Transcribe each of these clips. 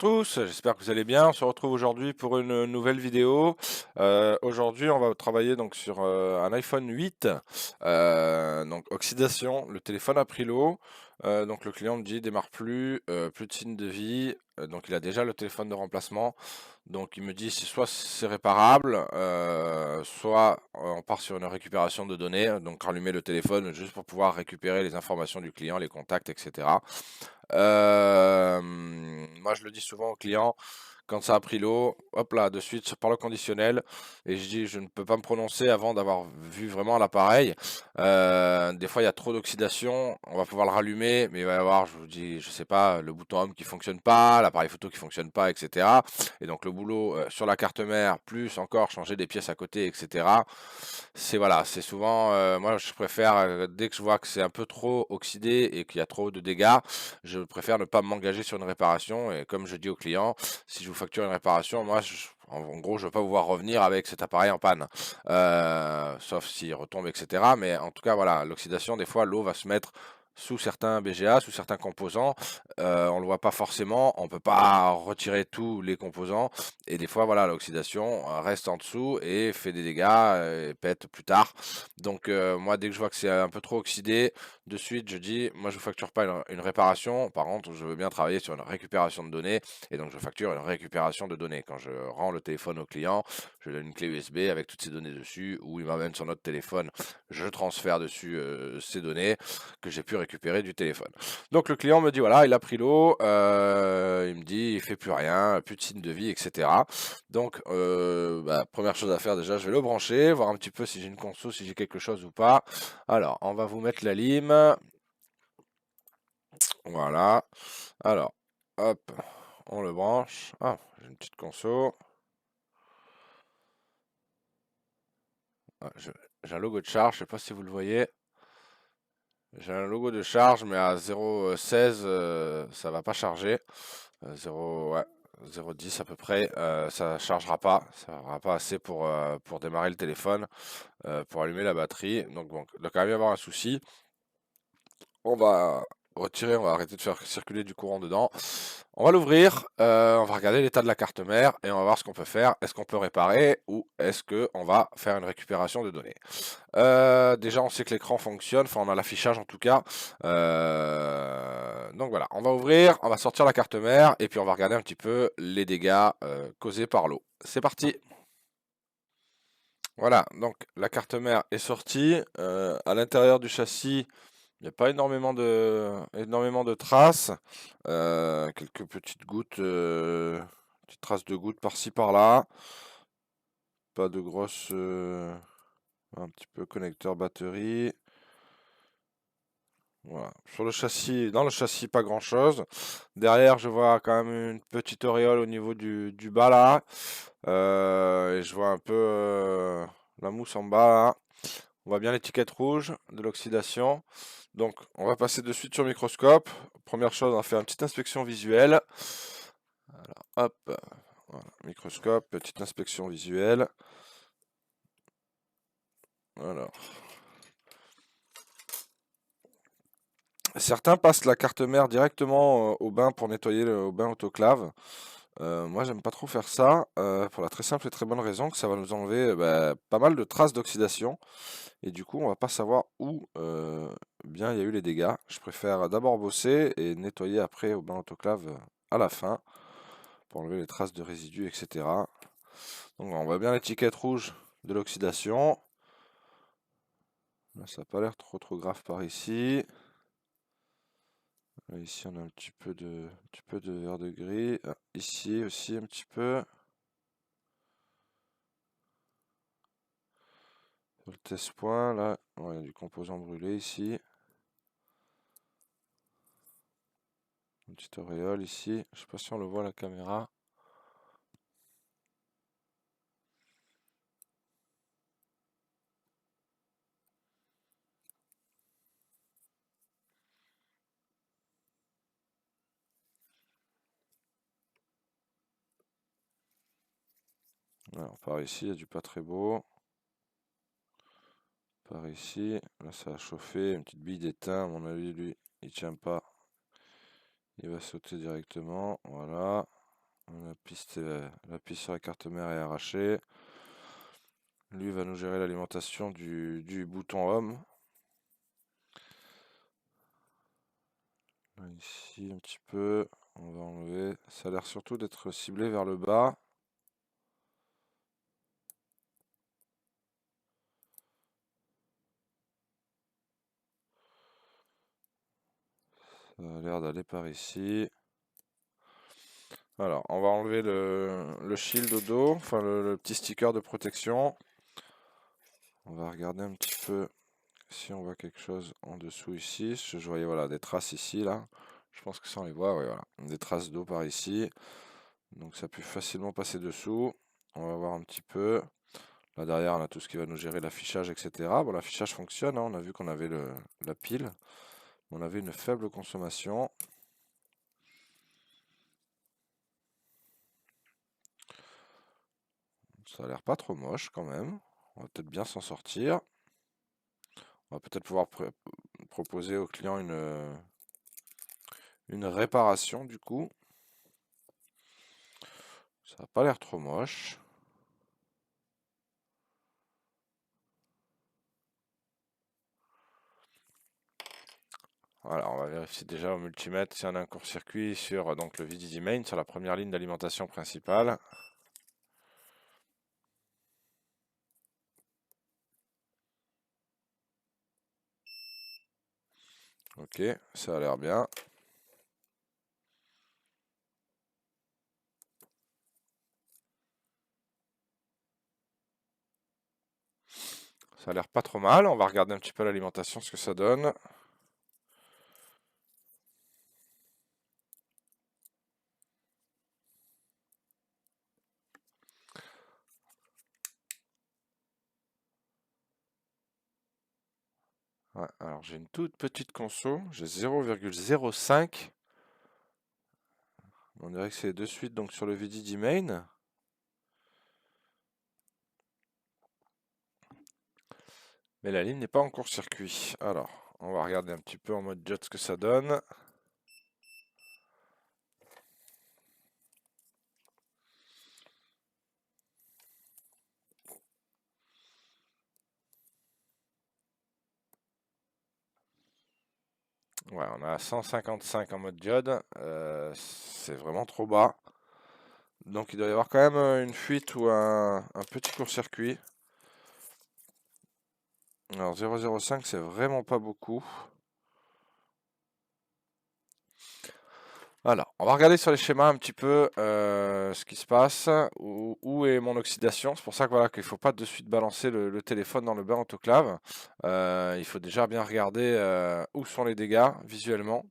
tous, j'espère que vous allez bien. On se retrouve aujourd'hui pour une nouvelle vidéo. Aujourd'hui, on va travailler donc sur un iPhone 8. Donc oxydation, le téléphone a pris l'eau. Donc le client me dit démarre plus, plus de signe de vie. Donc il a déjà le téléphone de remplacement. Donc il me dit soit c'est réparable, soit on part sur une récupération de données. Donc rallumer le téléphone juste pour pouvoir récupérer les informations du client, les contacts, etc. Moi, je le dis souvent aux clients, quand ça a pris l'eau, hop là, de suite, je parle au conditionnel et je dis: «Je ne peux pas me prononcer avant d'avoir vu vraiment l'appareil». Des fois, il y a trop d'oxydation, on va pouvoir le rallumer, mais il va y avoir, je vous dis, je sais pas, le bouton home qui fonctionne pas, l'appareil photo qui fonctionne pas, et cetera, et donc le boulot, sur la carte mère, plus encore changer des pièces à côté, et cetera. C'est voilà, c'est souvent, moi je préfère, dès que je vois que c'est un peu trop oxydé et qu'il y a trop de dégâts, je préfère ne pas m'engager sur une réparation et comme je dis aux clients, si je vous facture une réparation, moi en gros, je ne veux pas vous voir revenir avec cet appareil en panne, sauf s'il retombe et cetera, mais en tout cas, voilà, l'oxydation, des fois, l'eau va se mettre sous certains BGA, sous certains composants, on le voit pas forcément, on peut pas retirer tous les composants et des fois, voilà, l'oxydation reste en dessous et fait des dégâts, et pète plus tard. Donc moi, dès que je vois que c'est un peu trop oxydé, de suite, je dis: «Moi, je vous facture pas une réparation. Par contre, je veux bien travailler sur une récupération de données» et donc je facture une récupération de données. Quand je rends le téléphone au client, je lui donne une clé USB avec toutes ces données dessus ou il m'amène son autre téléphone, je transfère dessus, ces données que j'ai pu récupérer du téléphone. Donc le client me dit: «Voilà, il a pris l'eau», il me dit: «Il fait plus rien, plus de signe de vie» et cetera. Donc 1re chose à faire déjà, je vais le brancher, voir un petit peu si j'ai une conso, si j'ai quelque chose ou pas. Alors, on va vous mettre la lime. Voilà. Alors, hop, on le branche. Ah, j'ai une petite conso. Ah, j'ai un logo de charge, je sais pas si vous le voyez. J'ai un logo de charge, mais à 0,16, ça va pas charger. 0, ouais, 0,10 à peu près, ça chargera pas. Ça n'aura pas assez pour démarrer le téléphone, pour allumer la batterie. Donc bon, il doit quand même y avoir un souci. On va retirer, on va arrêter de faire circuler du courant dedans. On va l'ouvrir, on va regarder l'état de la carte mère et on va voir ce qu'on peut faire. Est-ce qu'on peut réparer ou est-ce qu'on va faire une récupération de données? Déjà, on sait que l'écran fonctionne, enfin, on a l'affichage en tout cas. Donc voilà, on va ouvrir, on va sortir la carte mère et puis on va regarder un petit peu les dégâts, causés par l'eau. C'est parti! Voilà, donc la carte mère est sortie, à l'intérieur du châssis, il n'y a pas énormément de traces, quelques petites gouttes, petites traces de gouttes par-ci par-là. Pas de grosses, un petit peu connecteur batterie. Voilà. Dans le châssis, pas grand-chose. Derrière, je vois quand même une petite auréole au niveau du bas là. Et je vois un peu la mousse en bas là. On voit bien l'étiquette rouge de l'oxydation. Donc, on va passer de suite sur microscope. Première chose, on va faire une petite inspection visuelle. Alors, hop, voilà, microscope, petite inspection visuelle. Alors, certains passent la carte mère directement au bain pour nettoyer au bain autoclave. Moi, j'aime pas trop faire ça, pour la très simple et très bonne raison que ça va nous enlever pas mal de traces d'oxydation. Et du coup, on va pas savoir où bien il y a eu les dégâts. Je préfère d'abord bosser et nettoyer après au bain autoclave à la fin pour enlever les traces de résidus, etc. Donc on voit bien l'étiquette rouge de l'oxydation. Là, ça n'a pas l'air trop grave par ici. Là, ici, on a un petit peu de vert de gris. Ah, ici aussi, un petit peu. Sur le test point, là, ouais, il y a du composant brûlé ici. Une petite auréole ici. Je sais pas si on le voit à la caméra. Alors, par ici, il y a du pas très beau. Par ici, là ça a chauffé, une petite bille d'étain, à mon avis lui, il tient pas. Il va sauter directement, voilà. La piste sur la carte mère est arrachée. Lui va nous gérer l'alimentation du bouton home. Là, ici un petit peu, on va enlever. Ça a l'air surtout d'être ciblé vers le bas. Ça a l'air d'aller par ici. Alors, on va enlever le shield au dos, enfin le petit sticker de protection. On va regarder un petit peu si on voit quelque chose en dessous ici. Je voyais voilà, des traces ici, là. Je pense que ça on les voit, oui, voilà. Des traces d'eau par ici. Donc ça peut facilement passer dessous. On va voir un petit peu. Là derrière, on a tout ce qui va nous gérer l'affichage, etc. Bon, l'affichage fonctionne, hein. On a vu qu'on avait la pile. On avait une faible consommation. Ça a l'air pas trop moche quand même. On va peut-être bien s'en sortir. On va peut-être pouvoir proposer au client une réparation du coup. Ça n'a pas l'air trop moche. Voilà, on va vérifier déjà au multimètre si on a un court-circuit sur donc, le VDD main, sur la première ligne d'alimentation principale. Ok, ça a l'air bien. Ça a l'air pas trop mal. On va regarder un petit peu l'alimentation, ce que ça donne. Ouais, alors j'ai une toute petite conso, j'ai 0,05. On dirait que c'est de suite donc sur le VDD main. Mais la ligne n'est pas en court-circuit. Alors, on va regarder un petit peu en mode jet ce que ça donne. Ouais, on a 155 en mode diode. C'est vraiment trop bas. Donc il doit y avoir quand même une fuite ou un petit court-circuit. Alors 0,05 c'est vraiment pas beaucoup. Alors, on va regarder sur les schémas un petit peu ce qui se passe, où est mon oxydation. C'est pour ça que voilà, qu'il ne faut pas de suite balancer le téléphone dans le bain autoclave. Il faut déjà bien regarder où sont les dégâts visuellement,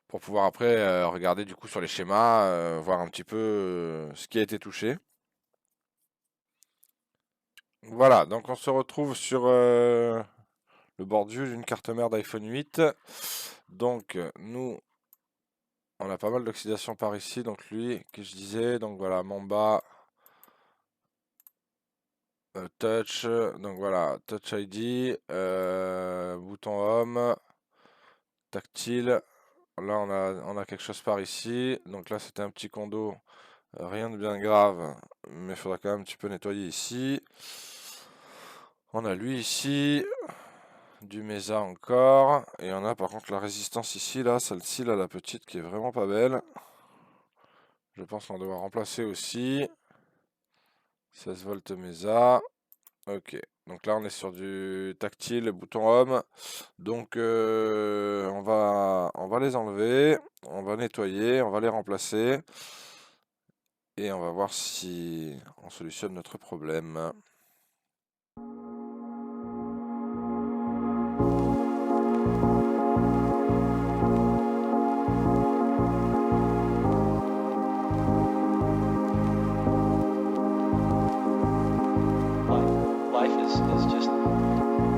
pour pouvoir après regarder du coup sur les schémas, voir un petit peu ce qui a été touché. Voilà, donc on se retrouve sur le bord de vue d'une carte mère d'iPhone 8. Donc nous, on a pas mal d'oxydation par ici, donc lui, que je disais, donc voilà, Mamba, Touch, donc voilà, Touch ID, bouton Home, tactile, là on a quelque chose par ici, donc là c'était un petit condo, rien de bien grave, mais il faudra quand même un petit peu nettoyer ici. On a lui ici, du Mesa encore, et on a par contre la résistance ici, là, celle-ci, là, la petite qui est vraiment pas belle. Je pense qu'on doit remplacer aussi. 16 volts Mesa. Ok, donc là on est sur du tactile, bouton home. Donc on va les enlever, on va nettoyer, on va les remplacer. Et on va voir si on solutionne notre problème. Life is just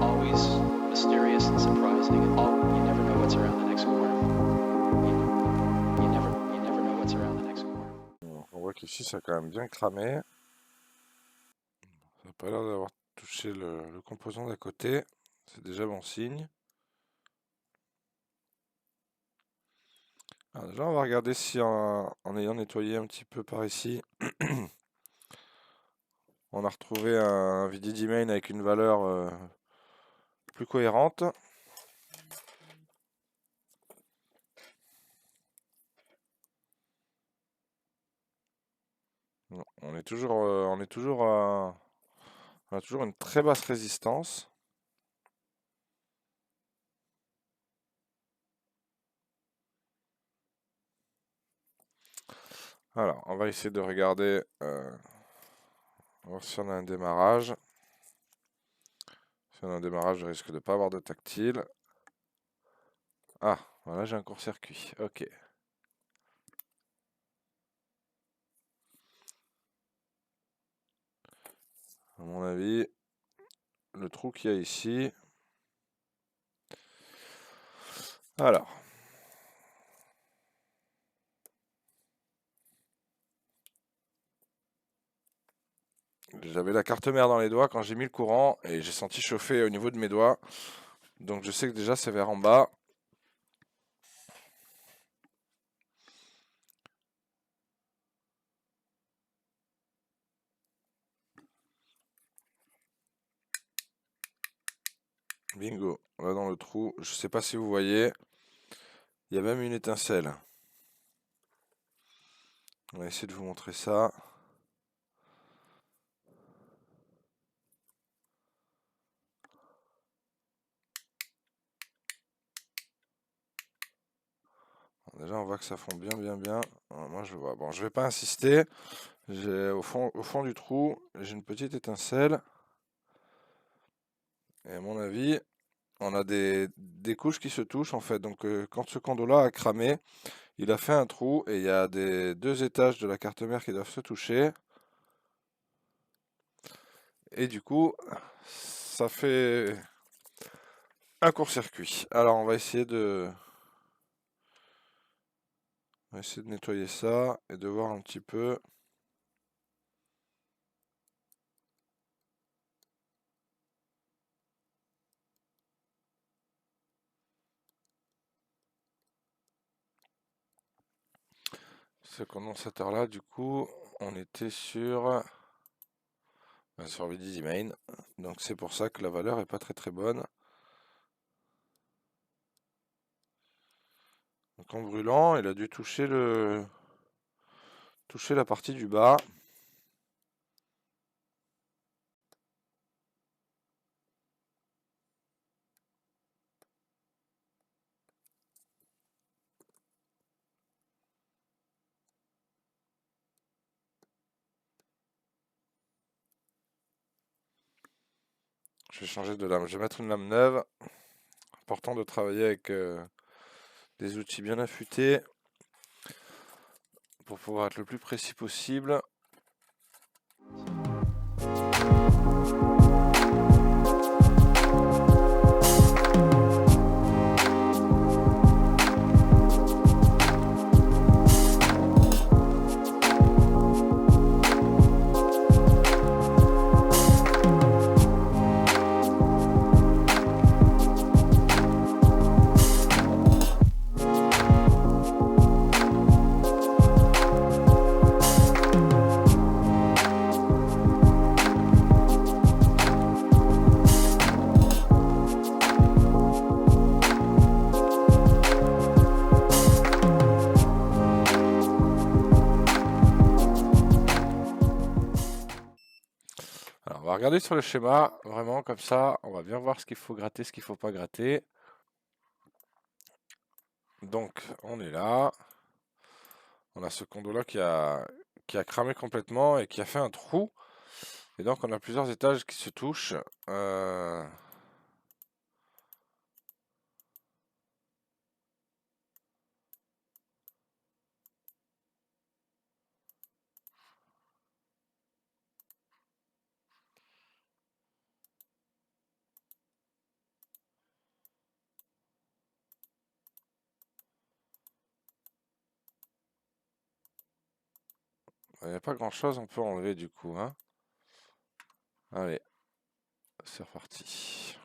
always mysterious and surprising. You never know what's around the next corner. You never know what's around the next corner. On voit qu'ici ça a quand même bien cramé. Ça n'a pas l'air d'avoir touché le composant d'à côté. C'est déjà bon signe. Alors déjà, on va regarder si en ayant nettoyé un petit peu par ici, on a retrouvé un VDD main avec une valeur plus cohérente. Non, on a toujours une très basse résistance. Alors, on va essayer de regarder, voir si on a un démarrage. Si on a un démarrage, je risque de ne pas avoir de tactile. Ah, voilà, j'ai un court-circuit. Ok. À mon avis, le trou qu'il y a ici. Alors. J'avais la carte mère dans les doigts quand j'ai mis le courant et j'ai senti chauffer au niveau de mes doigts. Donc je sais que déjà c'est vers en bas. Bingo, là dans le trou. Je sais pas si vous voyez. Il y a même une étincelle. On va essayer de vous montrer ça. Déjà on voit que ça fond bien bien. Moi je vois. Bon, je vais pas insister. Au fond du trou, j'ai une petite étincelle. Et à mon avis, on a des couches qui se touchent en fait. Donc quand ce condo-là a cramé, il a fait un trou et il y a deux étages de la carte mère qui doivent se toucher. Et du coup, ça fait un court-circuit. Alors on va essayer de nettoyer ça et de voir un petit peu. Ce condensateur là, du coup, on était sur VDD main. Donc c'est pour ça que la valeur est pas très bonne. Donc en brûlant, il a dû toucher la partie du bas. Je vais changer de lame. Je vais mettre une lame neuve. Important de travailler avec des outils bien affûtés pour pouvoir être le plus précis possible. Alors, on va regarder sur le schéma, vraiment comme ça, on va bien voir ce qu'il faut gratter, ce qu'il faut pas gratter. Donc, on est là. On a ce condo-là qui a cramé complètement et qui a fait un trou. Et donc, on a plusieurs étages qui se touchent. Il n'y a pas grand-chose, on peut enlever du coup, hein. Allez, c'est reparti.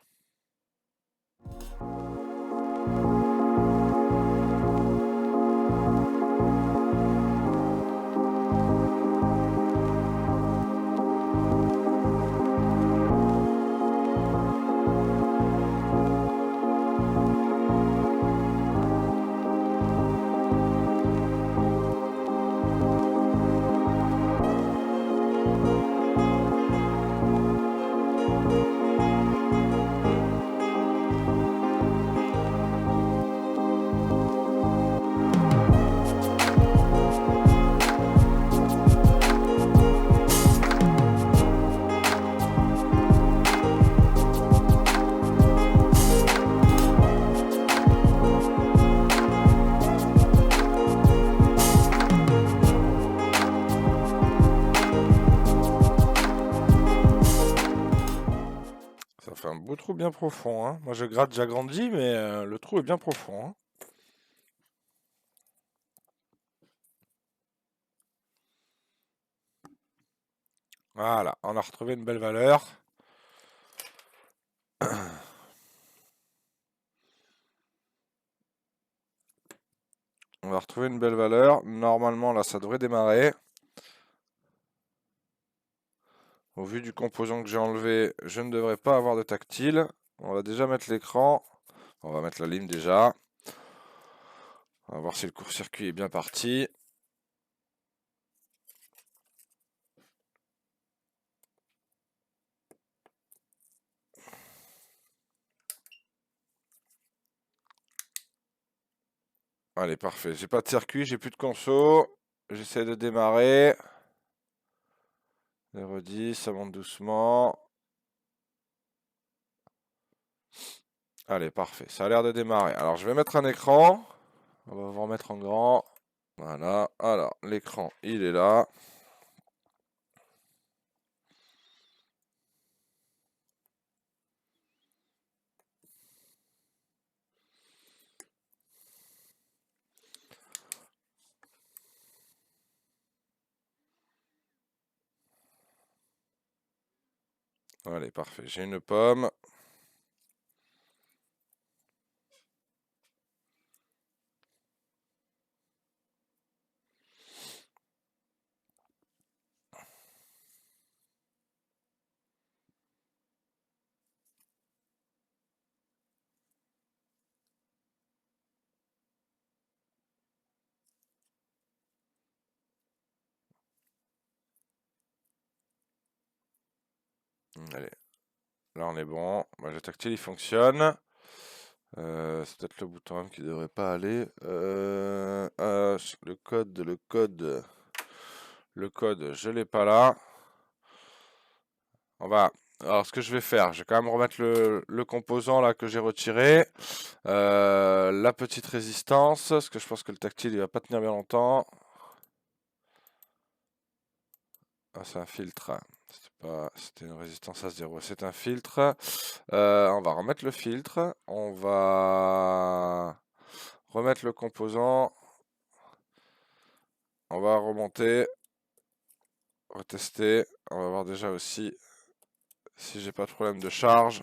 bien profond, hein. Moi, je gratte, j'agrandis, mais le trou est bien profond, hein. Voilà, on a retrouvé une belle valeur. On va retrouver une belle valeur. Normalement, là, ça devrait démarrer. Au vu du composant que j'ai enlevé, je ne devrais pas avoir de tactile. On va déjà mettre l'écran. On va mettre la lime déjà. On va voir si le court-circuit est bien parti. Allez, parfait. J'ai pas de circuit, j'ai plus de conso. J'essaie de démarrer. 0,10, ça monte doucement. Allez, parfait. Ça a l'air de démarrer. Alors, je vais mettre un écran. On va vous remettre en grand. Voilà. Alors, l'écran, il est là. Allez, parfait. J'ai une pomme. Allez. Là, on est bon. Bah, le tactile, il fonctionne. C'est peut-être le bouton M qui devrait pas aller. Le code, je l'ai pas là. Alors, ce que je vais faire, je vais quand même remettre le composant là que j'ai retiré. La petite résistance, parce que je pense que le tactile, il va pas tenir bien longtemps. Ah, c'est un filtre. C'était une résistance à 0. C'est un filtre. On va remettre le filtre. On va remettre le composant. On va remonter. Retester. On va voir déjà aussi si j'ai pas de problème de charge.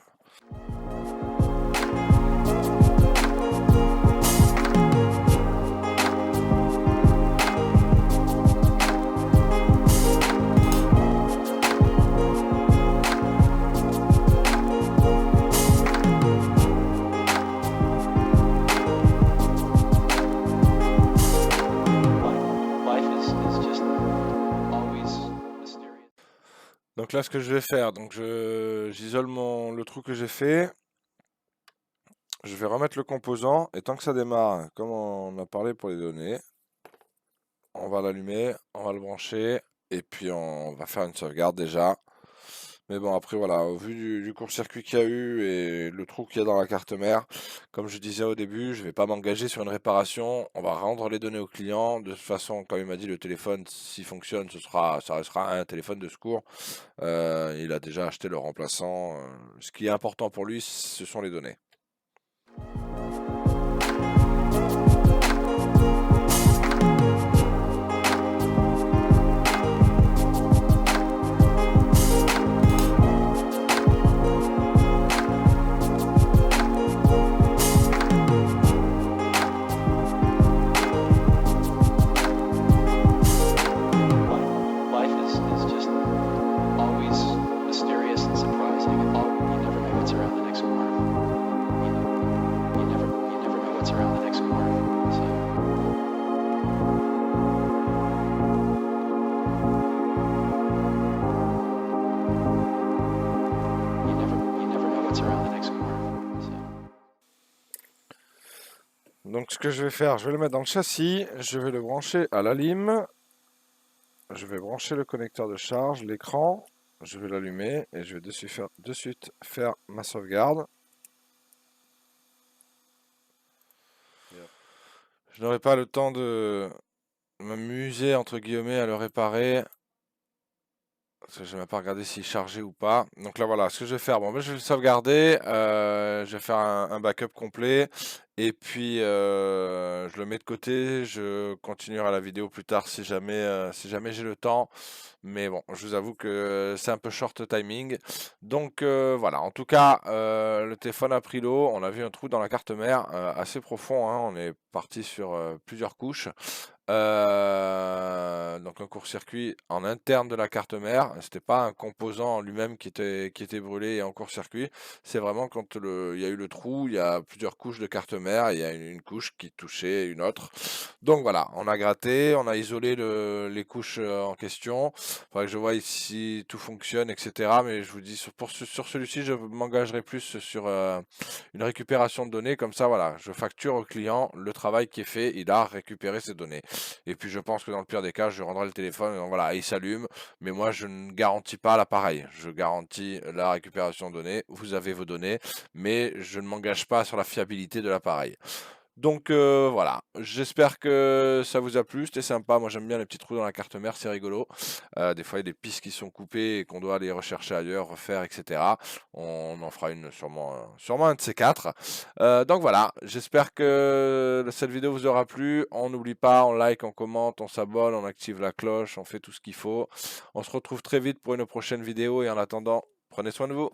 Donc là, ce que je vais faire, donc j'isole le trou que j'ai fait. Je vais remettre le composant et tant que ça démarre, comme on a parlé pour les données, on va l'allumer, on va le brancher et puis on va faire une sauvegarde déjà. Mais bon, après voilà, au vu du court-circuit qu'il y a eu et le trou qu'il y a dans la carte mère, comme je disais au début, je vais pas m'engager sur une réparation. On va rendre les données au client. De toute façon, comme il m'a dit, le téléphone, s'il fonctionne, ça restera un téléphone de secours. Il a déjà acheté le remplaçant. Ce qui est important pour lui, ce sont les données. Donc ce que je vais faire, je vais le mettre dans le châssis, je vais le brancher à la lime, je vais brancher le connecteur de charge, l'écran, je vais l'allumer et je vais de suite faire ma sauvegarde. Je n'aurai pas le temps de m'amuser entre guillemets à le réparer. parce que j'ai même pas regardé s'il chargeait ou pas. Donc là, voilà, ce que je vais faire, bon, ben, je vais le sauvegarder, je vais faire un backup complet, et puis je le mets de côté, je continuerai la vidéo plus tard si jamais j'ai le temps. Mais bon, je vous avoue que c'est un peu short timing. Donc voilà, en tout cas, le téléphone a pris l'eau, on a vu un trou dans la carte mère assez profond, hein, on est parti sur plusieurs couches. Donc un court-circuit en interne de la carte mère, c'était pas un composant en lui-même qui était brûlé et en court-circuit, c'est vraiment quand il y a eu le trou, il y a plusieurs couches de carte mère, il y a une couche qui touchait une autre. Donc voilà, on a gratté, on a isolé les couches en question. Faudrait que je vois si tout fonctionne, etc. Mais je vous dis, sur celui-ci, je m'engagerai plus sur une récupération de données. Comme ça, voilà, je facture au client le travail qui est fait, il a récupéré ses données. Et puis je pense que dans le pire des cas, je rendrai le téléphone, donc voilà, il s'allume. Mais moi, je ne garantis pas l'appareil. Je garantis la récupération de données. Vous avez vos données, mais je ne m'engage pas sur la fiabilité de l'appareil. Donc voilà, j'espère que ça vous a plu, c'était sympa. Moi j'aime bien les petits trous dans la carte mère, c'est rigolo. Des fois il y a des pistes qui sont coupées et qu'on doit aller rechercher ailleurs, refaire, etc. On en fera une sûrement un de ces quatre. Donc voilà, j'espère que cette vidéo vous aura plu. On n'oublie pas, on like, on commente, on s'abonne, on active la cloche, on fait tout ce qu'il faut. On se retrouve très vite pour une prochaine vidéo et en attendant, prenez soin de vous.